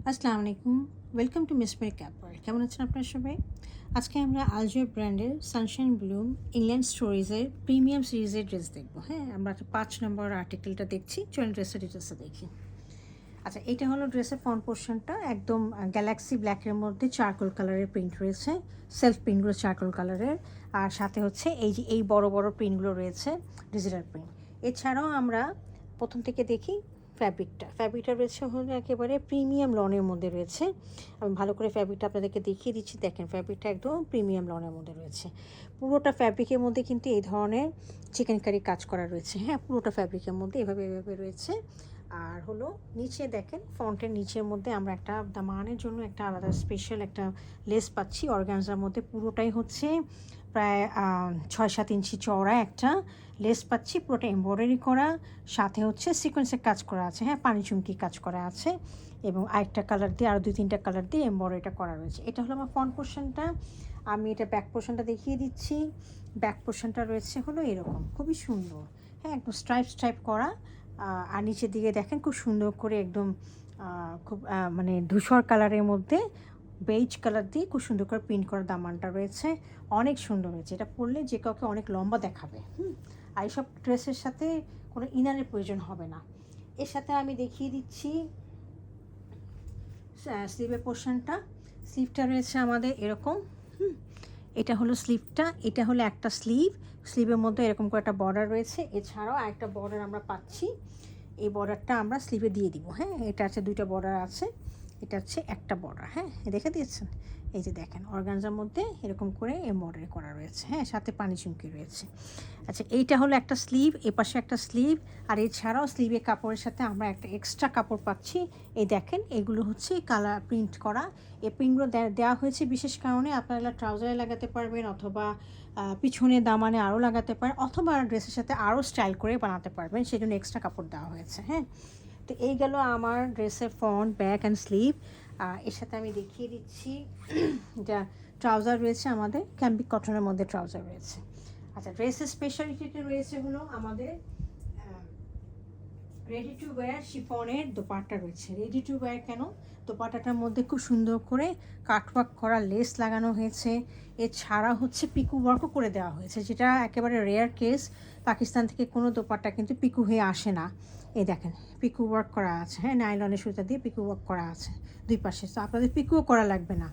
আসসালামু আলাইকুম, welcome to মিসমের caper. কেমন আছেন আপনারা সবাই? আজকে আমরা আলজয় ব্র্যান্ডের সানশাইন ব্লুম ইংল্যান্ড স্টোরিজের প্রিমিয়াম সিরিজের ড্রেস দেখবো। হ্যাঁ, আমরা 5 নম্বর আর্টিকেলটা দেখছি। চলুন ড্রেসের ডিটেলসটা দেখি। আচ্ছা, এটা হলো ড্রেসের ফ্রন্ট পোর্শনটা, একদম গ্যালাক্সি ব্ল্যাকের মধ্যে চারকোল কালারের প্রিন্ট রয়েছে, সেলফ প্রিন্টগুলো চারকোল কালারের, আর সাথে হচ্ছে এই বড় বড় প্রিন্টগুলো রয়েছে ডিজিটাল প্রিন্ট। এছাড়াও আমরা প্রথম থেকে দেখি ফ্যাব্রিকটা রয়েছে হলো একেবারে প্রিমিয়াম লনের মধ্যে রয়েছে। আমি ভালো করে ফ্যাব্রিকটা আপনাদেরকে দেখিয়ে দিচ্ছি। দেখেন, ফ্যাব্রিকটা একদম প্রিমিয়াম লনের মধ্যে রয়েছে। পুরোটা ফ্যাব্রিকের মধ্যে কিন্তু এই ধরনের চিকেন কারি কাজ করা রয়েছে। হ্যাঁ, পুরোটা ফ্যাব্রিকের মধ্যে এভাবে রয়েছে। আর হলো নিচে দেখেন, ফ্রন্টের নিচের মধ্যে আমরা একটা দামানের জন্য একটা আলাদা স্পেশাল একটা লেস পাচ্ছি অর্গানজার মধ্যে। পুরোটাই হচ্ছে প্রায় 6-7 ইঞ্চি চওড়া একটা লেস পাচ্ছি, পুরোটা এমব্রয়ডারি করা, সাথে হচ্ছে সিকোয়েন্সের কাজ করা আছে। হ্যাঁ, পানি চুমকি কাজ করা আছে, এবং আরেকটা কালার দিয়ে আরও 2-3টা কালার দিয়ে এমব্রয়ডারিটা করা রয়েছে। এটা হলো আমার ফ্রন্ট পোর্শনটা। আমি এটা ব্যাক পোর্শনটা দেখিয়ে দিচ্ছি। ব্যাক পোর্শনটা রয়েছে হলো এরকম, খুবই সুন্দর। হ্যাঁ, একদম স্ট্রাইপ করা। আর নিচের দিকে দেখেন খুব সুন্দর করে একদম খুব মানে ধূসর কালারের মধ্যে বেজ কালার দিয়ে খুব সুন্দর করে প্রিন্ট করা দামানটা রয়েছে। অনেক সুন্দর হয়েছে। এটা পরলে যে কাউকে অনেক লম্বা দেখাবে। আর এইসব ড্রেসের সাথে কোনো ইনারের প্রয়োজন হবে না। এর সাথে আমি দেখিয়ে দিচ্ছি স্লিভের পোর্শনটা। স্লিভটা রয়েছে আমাদের এরকম। এটা হলো স্লিভটা, এটা হলো একটা স্লিভের মধ্যে এরকম করে একটা বর্ডার রয়েছে। এছাড়াও আরেকটা বর্ডার আমরা পাচ্ছি, এই বর্ডারটা আমরা স্লিভে দিয়ে দিব। হ্যাঁ, এটা আছে 2টা বর্ডার আছে, এটা হচ্ছে একটা বর্ডার। হ্যাঁ, দেখে দিয়েছেন, এই যে দেখেন অর্গানজার মধ্যে এরকম করে এমব্রয়ডারি করা রয়েছে। হ্যাঁ, সাথে পানি চুমকি রয়েছে। আচ্ছা, এইটা হলো একটা স্লিভ, এপাশে একটা স্লিভ। আর এছাড়াও স্লিভের কাপড়ের সাথে আমরা একটা এক্সট্রা কাপড় পাচ্ছি। এই দেখেন, এগুলো হচ্ছে কালার প্রিন্ট করা। এই প্রিন্টগুলো দেওয়া হয়েছে বিশেষ কারণে আপনারা ট্রাউজারে লাগাতে পারবেন, অথবা পিছনে দামানে আরও লাগাতে পারেন, অথবা ড্রেসের সাথে আরও স্টাইল করে বানাতে পারবেন, সেই জন্য এক্সট্রা কাপড় দেওয়া হয়েছে। হ্যাঁ, তো এই গেল আমার ড্রেসের ফ্রন্ট, ব্যাক অ্যান্ড স্লিভ। এর সাথে আমি দেখিয়ে দিচ্ছি যা ট্রাউজার রয়েছে আমাদের, ক্যাম্বিক কটনের মধ্যে ট্রাউজার রয়েছে। আচ্ছা, ড্রেসের স্পেশালিটিটা রয়েছে হলো আমাদের রেডি টু ওয়্যার শিফনের দোপাট্টা রয়েছে। রেডি টু ওয়্যার কেন? দোপাট্টাটার মধ্যে খুব সুন্দর করে কাটওয়ার্ক করা লেস লাগানো হয়েছে। এছাড়া হচ্ছে পিকু ওয়ার্কও করে দেওয়া হয়েছে, যেটা একেবারে রেয়ার কেস। পাকিস্তান থেকে কোনো দোপাট্টা কিন্তু পিকু হয়ে আসে না। এই দেখেন, পিকু ওয়ার্ক করা আছে। হ্যাঁ, নাইলনের সুতা দিয়ে পিকু ওয়ার্ক করা আছে দুই পাশে, তো আপনাদের পিকুও করা লাগবে না।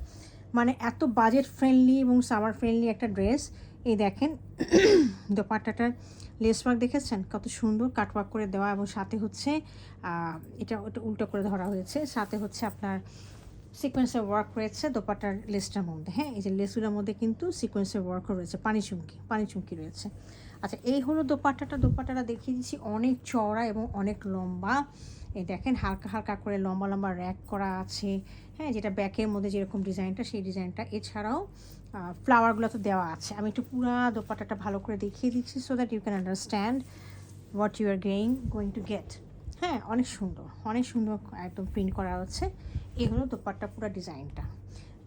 মানে এত বাজেট ফ্রেন্ডলি এবং সামার ফ্রেন্ডলি একটা ড্রেস। এই দেখেন দোপাট্টাটার লেস ওয়ার্ক দেখেছেন কত সুন্দর কাটওয়ার্ক করে দেওয়া, এবং সাথে হচ্ছে এটা উল্টো করে ধরা হয়েছে, সাথে হচ্ছে আপনার সিকোয়েন্সের ওয়ার্ক রয়েছে দোপাট্টার লেসটার মধ্যে। হ্যাঁ, এই যে লেসগুলোর মধ্যে কিন্তু সিকোয়েন্সের ওয়ার্কও রয়েছে, পানি চুমকি রয়েছে। আচ্ছা, এই হলো দোপাট্টাটা দেখিয়ে দিচ্ছি, অনেক চওড়া এবং অনেক লম্বা। এই দেখেন হালকা হালকা করে লম্বা র্যাক করা আছে। হ্যাঁ, যেটা ব্যাকের মধ্যে যেরকম ডিজাইনটা, সেই ডিজাইনটা। এছাড়াও ফ্লাওয়ারগুলো তো দেওয়া আছে। আমি একটু পুরা দোপাট্টাটা ভালো করে দেখিয়ে দিচ্ছি, so that you can understand what you are going to get. হ্যাঁ, অনেক সুন্দর একদম প্রিন্ট করা হচ্ছে। এই হলো দোপাট্টা পুরো ডিজাইনটা।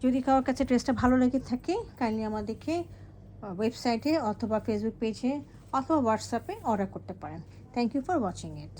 যদি কারোর কাছে ড্রেসটা ভালো লেগে থাকে, কাইন্ডলি আমাদেরকে ওয়েবসাইটে অথবা ফেসবুক পেজে অথবা হোয়াটসঅ্যাপে অর্ডার করতে পারেন। Thank you for watching it.